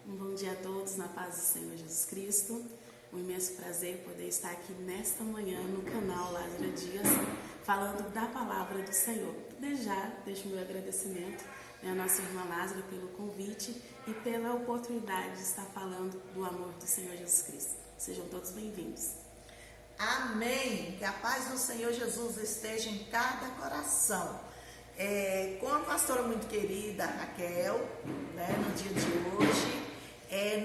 Um bom dia a todos, na paz do Senhor Jesus Cristo. Um imenso prazer poder estar aqui nesta manhã no canal Lázara Dias, falando da palavra do Senhor. Desde já, deixo meu agradecimento à nossa irmã Lázara pelo convite e pela oportunidade de estar falando do amor do Senhor Jesus Cristo. Sejam todos bem-vindos. Amém! Que a paz do Senhor Jesus esteja em cada coração. Com a pastora muito querida Raquel, no dia de hoje,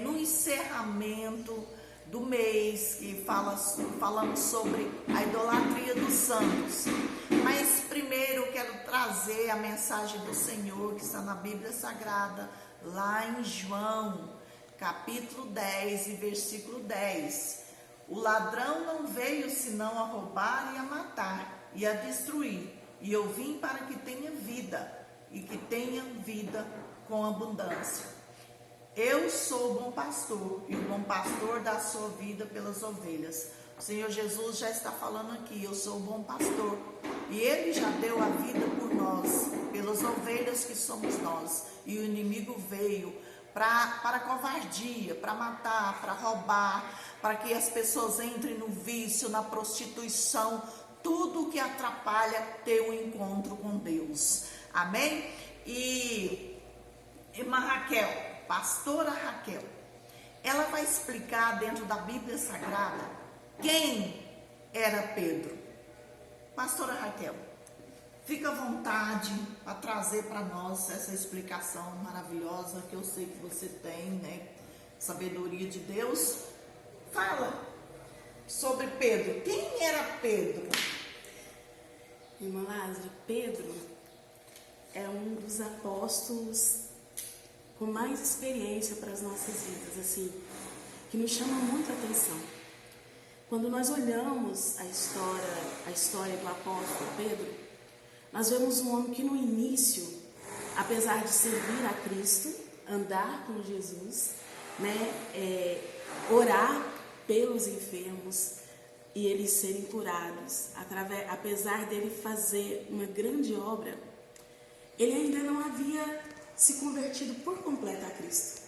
no encerramento do mês, que falamos sobre a idolatria dos santos. Mas primeiro quero trazer a mensagem do Senhor que está na Bíblia Sagrada, lá em João, capítulo 10 e versículo 10. O ladrão não veio senão a roubar e a matar e a destruir. E eu vim para que tenha vida, e que tenha vida com abundância. Eu sou o bom pastor, e o bom pastor dá a sua vida pelas ovelhas. O Senhor Jesus já está falando aqui, eu sou o bom pastor. E Ele já deu a vida por nós, pelas ovelhas que somos nós. E o inimigo veio para a covardia, para matar, para roubar, para que as pessoas entrem no vício, na prostituição, tudo que atrapalha ter um encontro com Deus. Amém? E irmã Raquel, pastora Raquel, ela vai explicar dentro da Bíblia Sagrada quem era Pedro. Pastora Raquel, fica à vontade para trazer para nós essa explicação maravilhosa que eu sei que você tem, sabedoria de Deus. Fala sobre Pedro. Quem era Pedro? Irmã Lázara, Pedro é um dos apóstolos com mais experiência para as nossas vidas, assim, que nos chama muito a atenção. Quando nós olhamos a história do apóstolo Pedro, nós vemos um homem que no início, apesar de servir a Cristo, andar com Jesus, orar pelos enfermos e eles serem curados, apesar dele fazer uma grande obra, ele ainda não havia se convertido por completo a Cristo.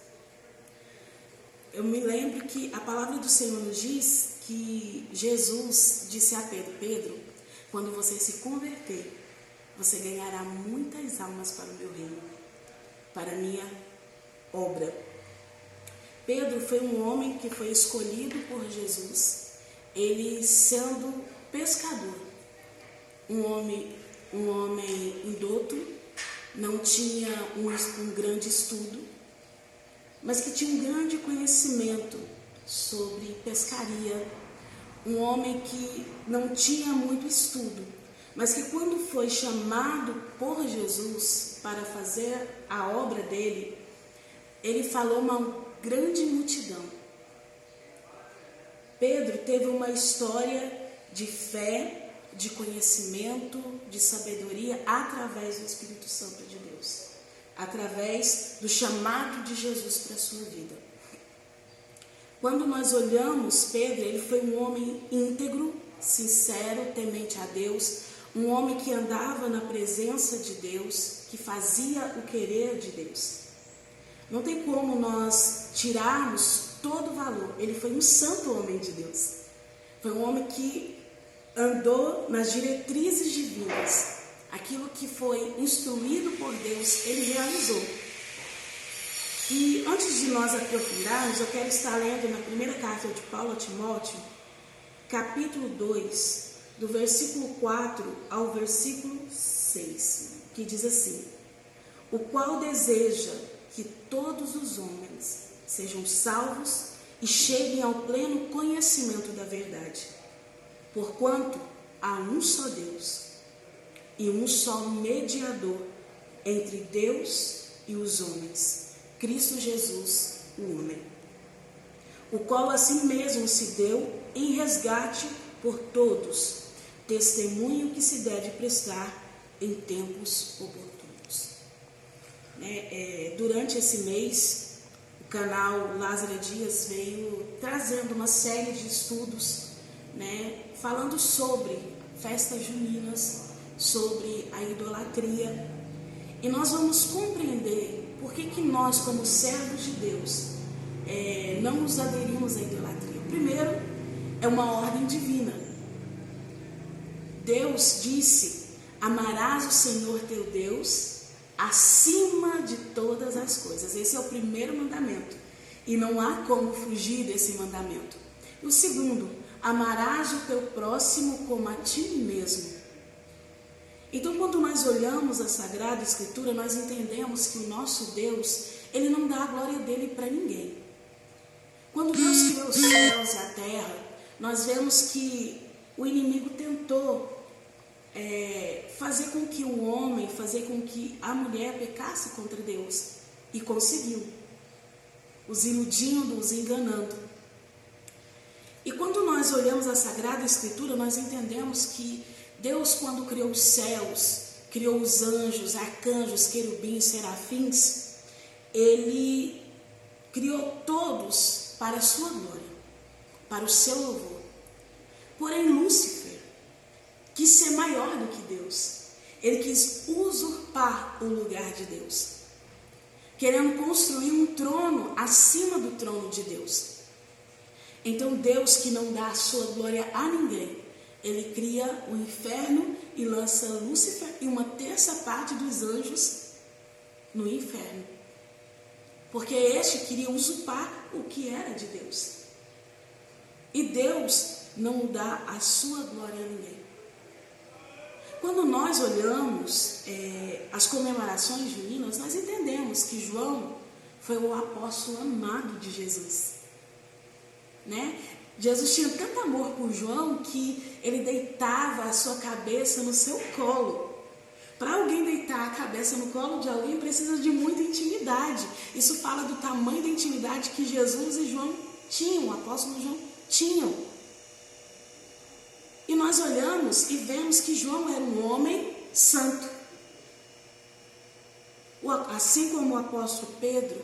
Eu me lembro que a palavra do Senhor nos diz que Jesus disse a Pedro: Pedro, quando você se converter, você ganhará muitas almas para o meu reino, para a minha obra. Pedro foi um homem que foi escolhido por Jesus, ele sendo pescador, um homem indouto, não tinha um grande estudo, mas que tinha um grande conhecimento sobre pescaria, um homem que não tinha muito estudo, mas que quando foi chamado por Jesus para fazer a obra dele, ele falou uma grande multidão. Pedro teve uma história de fé, de conhecimento, de sabedoria através do Espírito Santo de Deus, através do chamado de Jesus para a sua vida. Quando nós olhamos Pedro, ele foi um homem íntegro, sincero, temente a Deus, um homem que andava na presença de Deus, que fazia o querer de Deus. Não tem como nós tirarmos todo o valor. Ele foi um santo homem de Deus. Foi um homem que andou nas diretrizes divinas. Aquilo que foi instruído por Deus, ele realizou. E antes de nós aprofundarmos, eu quero estar lendo na primeira carta de Paulo a Timóteo, capítulo 2, do versículo 4 ao versículo 6, que diz assim: o qual deseja que todos os homens sejam salvos e cheguem ao pleno conhecimento da verdade. Porquanto há um só Deus e um só mediador entre Deus e os homens, Cristo Jesus, o homem, o qual assim mesmo se deu em resgate por todos, testemunho que se deve prestar em tempos oportunos. Durante esse mês, o canal Lázara Dias veio trazendo uma série de estudos, falando sobre festas juninas, sobre a idolatria. E nós vamos compreender por que nós, como servos de Deus, não nos aderimos à idolatria? Primeiro, é uma ordem divina. Deus disse: amarás o Senhor teu Deus acima de todas as coisas. Esse é o primeiro mandamento. E não há como fugir desse mandamento. E o segundo, amarás o teu próximo como a ti mesmo. Então, quando nós olhamos a Sagrada Escritura, nós entendemos que o nosso Deus, Ele não dá a glória dele para ninguém. Quando Deus criou os céus e a terra, nós vemos que o inimigo tentou fazer com que o homem, fazer com que a mulher pecasse contra Deus. E conseguiu. Os iludindo, os enganando. E quando nós olhamos a Sagrada Escritura, nós entendemos que Deus, quando criou os céus, criou os anjos, arcanjos, querubins, serafins, Ele criou todos para a sua glória, para o seu louvor. Porém, Lúcifer quis ser maior do que Deus. Ele quis usurpar o lugar de Deus, querendo construir um trono acima do trono de Deus. Então Deus, que não dá a sua glória a ninguém, Ele cria o inferno e lança Lúcifer e uma terça parte dos anjos no inferno. Porque este queria usurpar o que era de Deus. E Deus não dá a sua glória a ninguém. Quando nós olhamos as comemorações juninas, nós entendemos que João foi o apóstolo amado de Jesus. Né? Jesus tinha tanto amor por João que ele deitava a sua cabeça no seu colo. Para alguém deitar a cabeça no colo de alguém precisa de muita intimidade. Isso fala do tamanho da intimidade que Jesus e João tinham, o apóstolo João tinham. E nós olhamos e vemos que João era um homem santo. Assim como o apóstolo Pedro,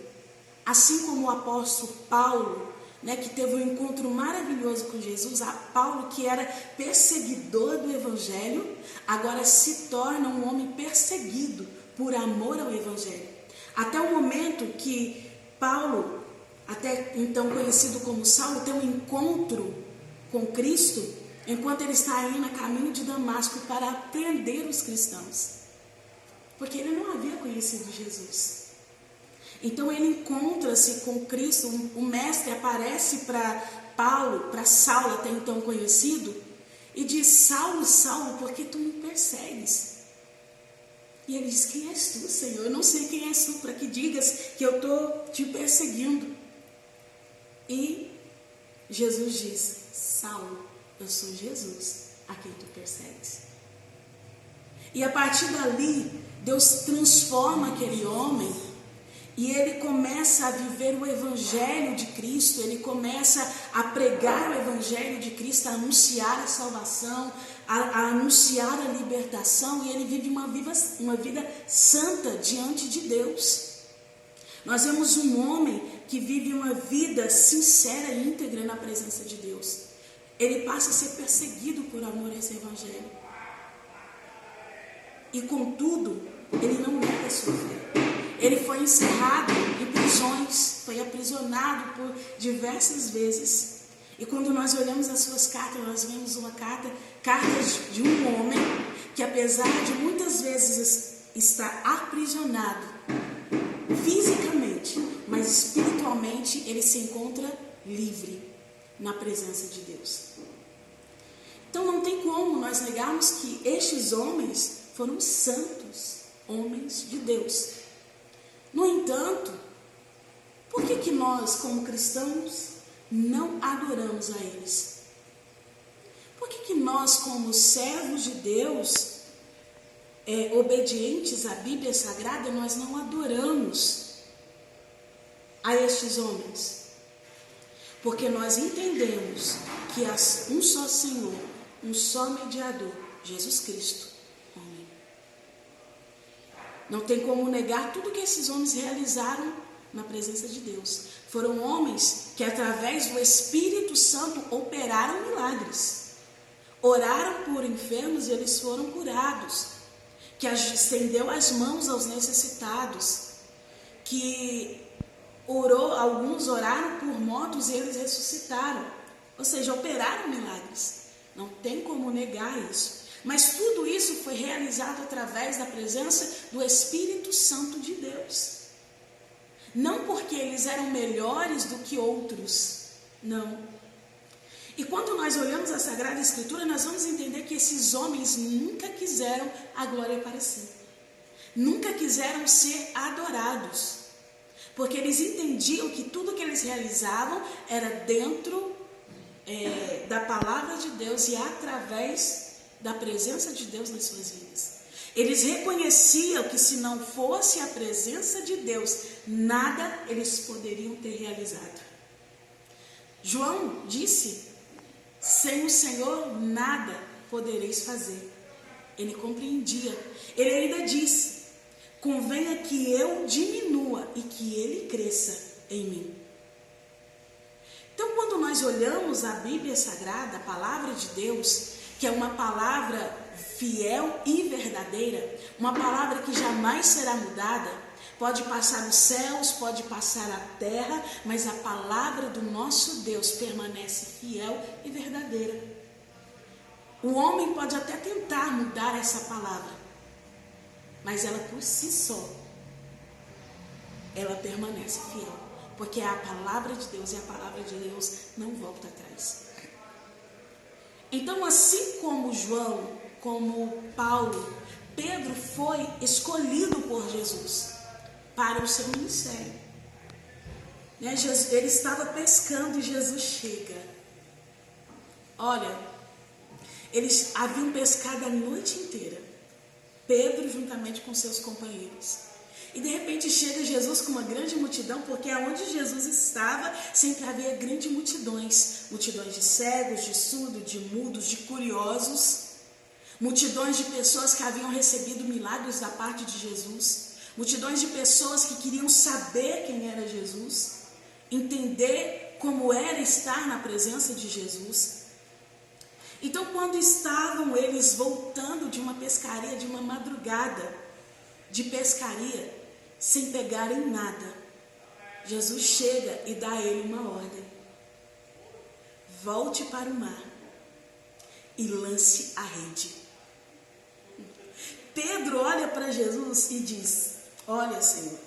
assim como o apóstolo Paulo, né, que teve um encontro maravilhoso com Jesus, a Paulo, que era perseguidor do Evangelho, agora se torna um homem perseguido por amor ao Evangelho. Até o momento que Paulo, até então conhecido como Saulo, tem um encontro com Cristo, enquanto ele está indo a caminho de Damasco para prender os cristãos. Porque ele não havia conhecido Jesus. Então ele encontra-se com Cristo, o mestre aparece para Paulo, para Saulo, até então conhecido, e diz: Saulo, Saulo, por que tu me persegues? E ele diz: quem és tu, Senhor? Eu não sei quem és tu, para que digas que eu estou te perseguindo. E Jesus diz: Saulo, eu sou Jesus, a quem tu persegues. E a partir dali, Deus transforma aquele homem e ele começa a viver o Evangelho de Cristo, ele começa a pregar o Evangelho de Cristo, a anunciar a salvação, a anunciar a libertação, e ele vive uma vida santa diante de Deus. Nós vemos um homem que vive uma vida sincera e íntegra na presença de Deus. Ele passa a ser perseguido por amor a esse Evangelho. E contudo, ele não nega a sua fé. Ele foi encerrado em prisões, foi aprisionado por diversas vezes. E quando nós olhamos as suas cartas, nós vemos uma carta de um homem que, apesar de muitas vezes estar aprisionado fisicamente, mas espiritualmente ele se encontra livre na presença de Deus. Então não tem como nós negarmos que estes homens foram santos, homens de Deus. No entanto, por que nós, como cristãos, não adoramos a eles? Por que nós, como servos de Deus, obedientes à Bíblia Sagrada, nós não adoramos a estes homens? Porque nós entendemos que há um só Senhor, um só mediador, Jesus Cristo, homem. Não tem como negar tudo que esses homens realizaram na presença de Deus. Foram homens que, através do Espírito Santo, operaram milagres. Oraram por enfermos e eles foram curados. Que estendeu as mãos aos necessitados. Que alguns oraram por mortos e eles ressuscitaram. Ou seja, operaram milagres. Não tem como negar isso. Mas tudo isso foi realizado através da presença do Espírito Santo de Deus. Não porque eles eram melhores do que outros. Não. E quando nós olhamos a Sagrada Escritura, nós vamos entender que esses homens nunca quiseram a glória para si. Nunca quiseram ser adorados. Porque eles entendiam que tudo que eles realizavam era dentro da palavra de Deus e através da presença de Deus nas suas vidas. Eles reconheciam que se não fosse a presença de Deus, nada eles poderiam ter realizado. João disse: sem o Senhor nada podereis fazer. Ele compreendia. Ele ainda disse: convenha que eu diminua e que ele cresça em mim. Então, quando nós olhamos a Bíblia Sagrada, a palavra de Deus, que é uma palavra fiel e verdadeira, uma palavra que jamais será mudada, pode passar os céus, pode passar a terra, mas a palavra do nosso Deus permanece fiel e verdadeira. O homem pode até tentar mudar essa palavra, mas ela por si só, ela permanece fiel, porque é a palavra de Deus e a palavra de Deus não volta atrás. Então, assim como João, como Paulo, Pedro foi escolhido por Jesus para o seu ministério. Ele estava pescando e Jesus chega. Olha, eles haviam pescado a noite inteira. Pedro juntamente com seus companheiros. E de repente chega Jesus com uma grande multidão, porque aonde Jesus estava sempre havia grandes multidões. Multidões de cegos, de surdos, de mudos, de curiosos. Multidões de pessoas que haviam recebido milagres da parte de Jesus. Multidões de pessoas que queriam saber quem era Jesus. Entender como era estar na presença de Jesus. Então, quando estavam eles voltando de uma pescaria, de uma madrugada de pescaria, sem pegarem nada, Jesus chega e dá a ele uma ordem: volte para o mar e lance a rede. Pedro olha para Jesus e diz: olha, Senhor,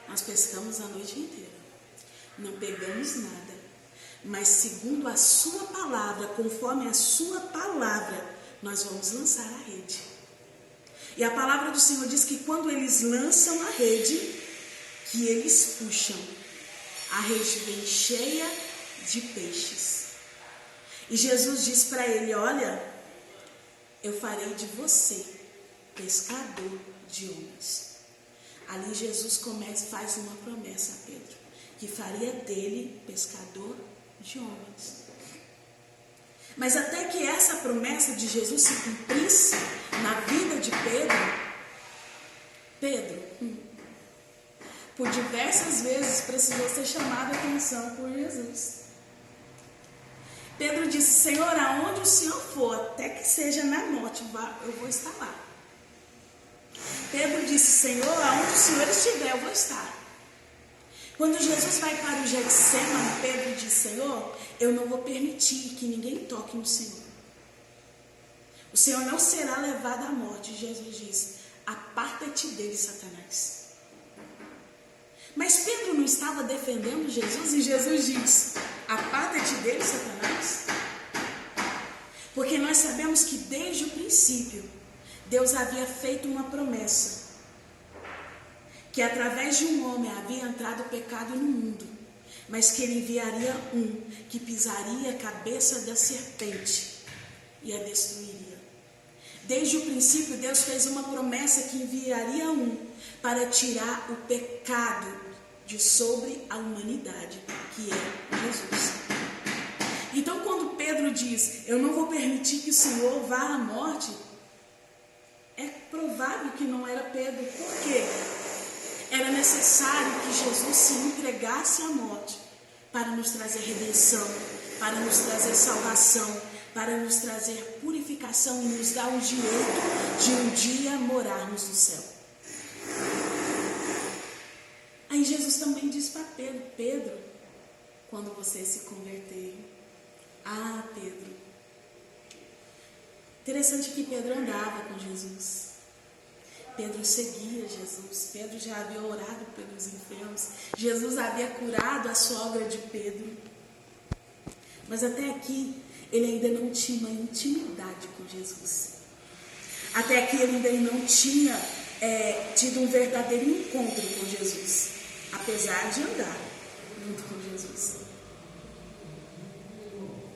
nós pescamos a noite inteira, não pegamos nada, mas segundo a sua palavra, conforme a sua palavra, nós vamos lançar a rede. E a palavra do Senhor diz que quando eles lançam a rede, que eles puxam, a rede vem cheia de peixes. E Jesus diz para ele: olha, eu farei de você pescador de homens. Ali Jesus faz uma promessa a Pedro, que faria dele pescador de homens. Mas até que essa promessa de Jesus se cumprisse na vida de Pedro, por diversas vezes precisou ser chamado a atenção por Jesus. Pedro disse: Senhor, aonde o Senhor for, até que seja na morte, eu vou estar lá. Pedro disse: Senhor, aonde o Senhor estiver, eu vou estar. Quando Jesus vai para o Getsemane, Pedro diz: Senhor, eu não vou permitir que ninguém toque no Senhor. O Senhor não será levado à morte. Jesus diz: aparta-te dele, Satanás. Mas Pedro não estava defendendo Jesus e Jesus diz: aparta-te dele, Satanás. Porque nós sabemos que desde o princípio Deus havia feito uma promessa, que através de um homem havia entrado o pecado no mundo, mas que ele enviaria um que pisaria a cabeça da serpente e a destruiria. Desde o princípio Deus fez uma promessa que enviaria um para tirar o pecado de sobre a humanidade, que é Jesus. Então, quando Pedro diz: eu não vou permitir que o Senhor vá à morte, é provável que não era Pedro. Por quê? Era necessário que Jesus se entregasse à morte para nos trazer redenção, para nos trazer salvação, para nos trazer purificação e nos dar o direito de um dia morarmos no céu. Aí aí Jesus também diz para Pedro: Pedro, quando você se converter, Pedro. Interessante que Pedro andava com Jesus. Pedro seguia Jesus. Pedro já havia orado pelos enfermos. Jesus havia curado a sogra de Pedro. Mas até aqui, ele ainda não tinha uma intimidade com Jesus. Até aqui, ele ainda não tinha tido um verdadeiro encontro com Jesus, apesar de andar junto com Jesus.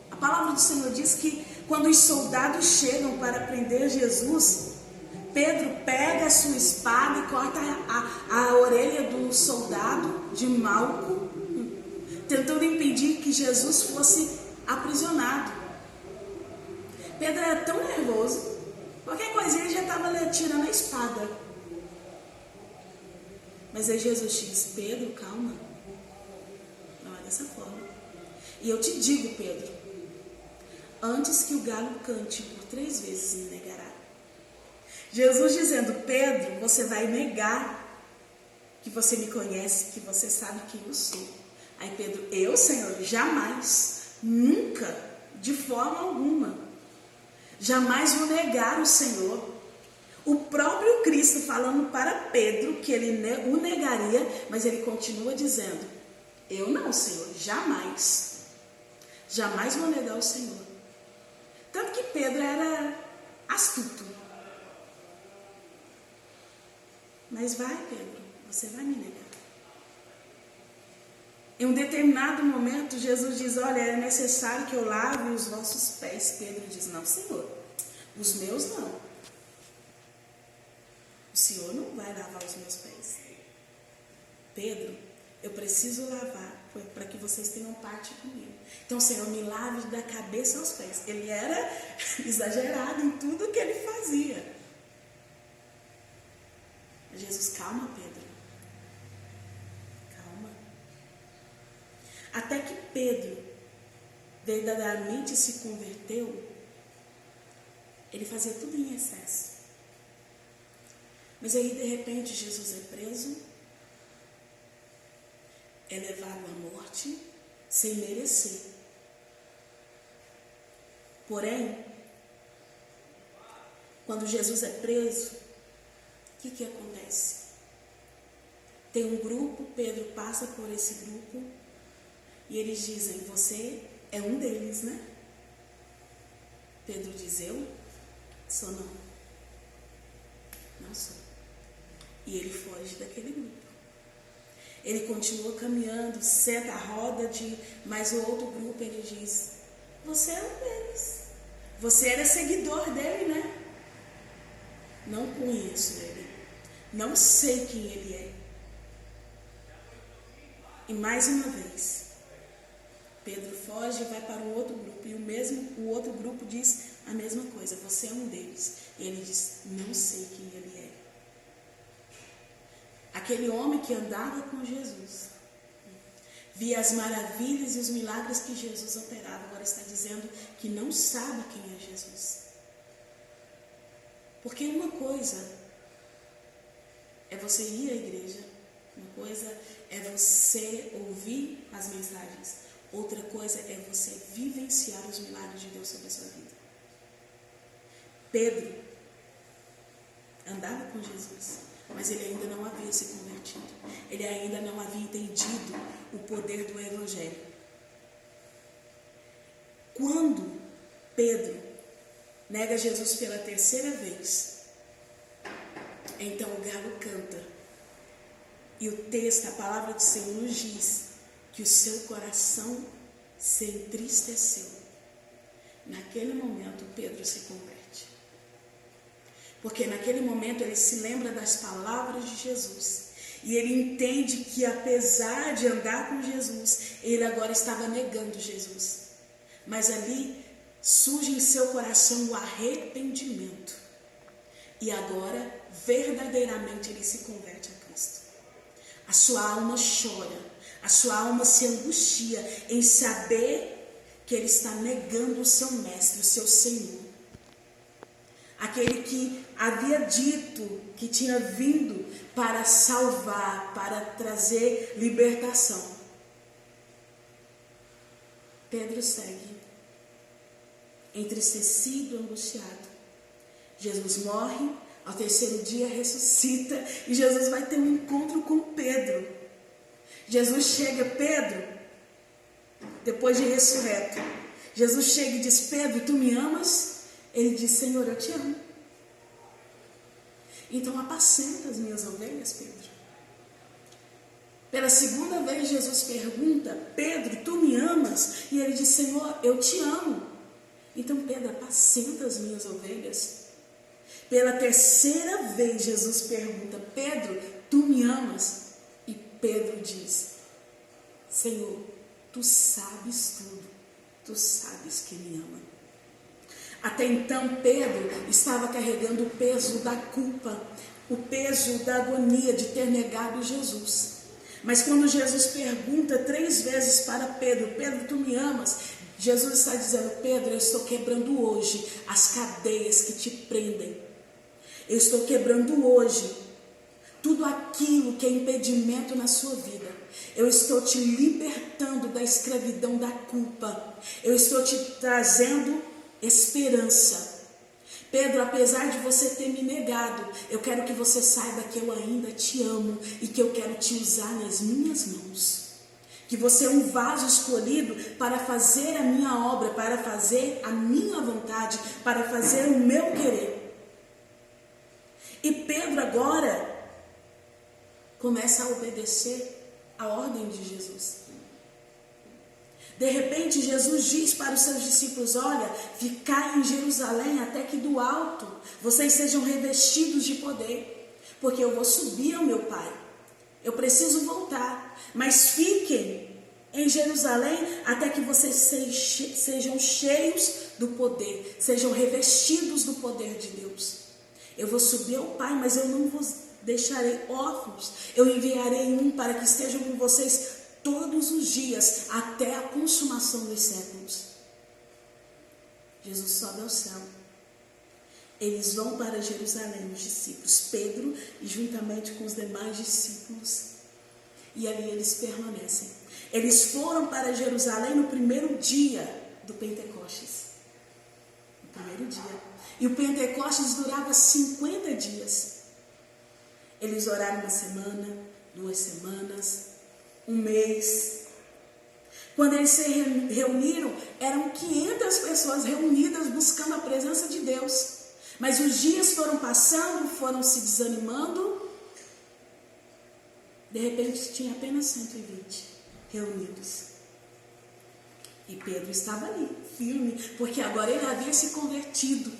A palavra do Senhor diz que quando os soldados chegam para prender Jesus, Pedro pega a sua espada e corta a orelha do soldado de Malco, tentando impedir que Jesus fosse aprisionado. Pedro era tão nervoso, qualquer coisinha ele já estava tirando a espada. Mas aí Jesus diz: Pedro, calma, não é dessa forma. E eu te digo, Pedro, antes que o galo cante, por 3 vezes me negará. Jesus dizendo: Pedro, você vai negar que você me conhece, que você sabe quem eu sou. Aí Pedro: eu, Senhor, jamais, nunca, de forma alguma, jamais vou negar o Senhor. O próprio Cristo falando para Pedro que ele o negaria, mas ele continua dizendo: eu não, Senhor, jamais, jamais vou negar o Senhor. Tanto que Pedro era astuto. Mas vai, Pedro, você vai me negar. Em um determinado momento, Jesus diz: olha, é necessário que eu lave os vossos pés. Pedro diz: não, Senhor, os meus não. O Senhor não vai lavar os meus pés. Pedro, eu preciso lavar para que vocês tenham parte comigo. Então, Senhor, me lave da cabeça aos pés. Ele era exagerado em tudo que ele fazia. Jesus: calma, Pedro, calma. Até que Pedro verdadeiramente se converteu, ele fazia tudo em excesso. Mas aí, de repente, Jesus é preso, é levado à morte, sem merecer. Porém, quando Jesus é preso, o que acontece? Tem um grupo, Pedro passa por esse grupo, e eles dizem: você é um deles, né? Pedro diz: eu sou não. Não sou. E ele foge daquele grupo. Ele continua caminhando, senta a roda de mais o outro grupo, ele diz: você é um deles. Você era seguidor dele, né? Não conheço ele. Não sei quem ele é. E mais uma vez, Pedro foge e vai para um outro grupo. E o outro grupo diz a mesma coisa: você é um deles. E ele diz: não sei quem ele é. Aquele homem que andava com Jesus, via as maravilhas e os milagres que Jesus operava, agora está dizendo que não sabe quem é Jesus. Porque uma coisa é você ir à igreja, uma coisa é você ouvir as mensagens, outra coisa é você vivenciar os milagres de Deus sobre a sua vida. Pedro andava com Jesus, mas ele ainda não havia se convertido. Ele ainda não havia entendido o poder do Evangelho. Quando Pedro nega Jesus pela 3ª vez, então o galo canta. E o texto, a palavra do Senhor nos diz que o seu coração se entristeceu. Naquele momento, Pedro se converte. Porque naquele momento ele se lembra das palavras de Jesus. E ele entende que apesar de andar com Jesus, ele agora estava negando Jesus. Mas ali surge em seu coração o arrependimento. E agora, verdadeiramente, ele se converte a Cristo. A sua alma chora, a sua alma se angustia em saber que ele está negando o seu mestre, o seu Senhor. Aquele que havia dito que tinha vindo para salvar, para trazer libertação. Pedro segue, entristecido, angustiado. Jesus morre, ao terceiro dia ressuscita e Jesus vai ter um encontro com Pedro. Jesus chega, Pedro, depois de ressurreto, Jesus chega e diz: Pedro, tu me amas? Ele diz: Senhor, eu te amo. Então apacenta as minhas ovelhas, Pedro. Pela segunda vez Jesus pergunta: Pedro, tu me amas? E ele diz: Senhor, eu te amo. Então Pedro, apacenta as minhas ovelhas. Pela terceira vez Jesus pergunta: Pedro, tu me amas? E Pedro diz: Senhor, tu sabes tudo, tu sabes que me ama. Até então Pedro estava carregando o peso da culpa, o peso da agonia de ter negado Jesus. Mas quando Jesus pergunta 3 vezes para Pedro: Pedro, tu me amas? Jesus está dizendo: Pedro, eu estou quebrando hoje as cadeias que te prendem. Eu estou quebrando hoje tudo aquilo que é impedimento na sua vida. Eu estou te libertando da escravidão da culpa. Eu estou te trazendo esperança. Pedro, apesar de você ter me negado, eu quero que você saiba que eu ainda te amo e que eu quero te usar nas minhas mãos. Que você é um vaso escolhido para fazer a minha obra, para fazer a minha vontade, para fazer o meu querer. E Pedro agora começa a obedecer a ordem de Jesus. De repente Jesus diz para os seus discípulos: olha, ficai em Jerusalém até que do alto vocês sejam revestidos de poder, porque eu vou subir ao meu Pai. Eu preciso voltar, mas fiquem em Jerusalém até que vocês sejam cheios do poder, sejam revestidos do poder de Deus. Eu vou subir ao Pai, mas eu não vos deixarei órfãos. Eu enviarei um para que estejam com vocês todos os dias, até a consumação dos séculos. Jesus sobe ao céu. Eles vão para Jerusalém, os discípulos, Pedro, e juntamente com os demais discípulos. E ali eles permanecem. Eles foram para Jerusalém no primeiro dia do Pentecostes. No primeiro dia. E o Pentecostes durava 50 dias. Eles oraram 1 semana, 2 semanas, 1 mês. Quando eles se reuniram, eram 500 pessoas reunidas buscando a presença de Deus. Mas os dias foram passando, foram se desanimando. De repente tinha apenas 120 reunidos. E Pedro estava ali, firme, porque agora ele havia se convertido.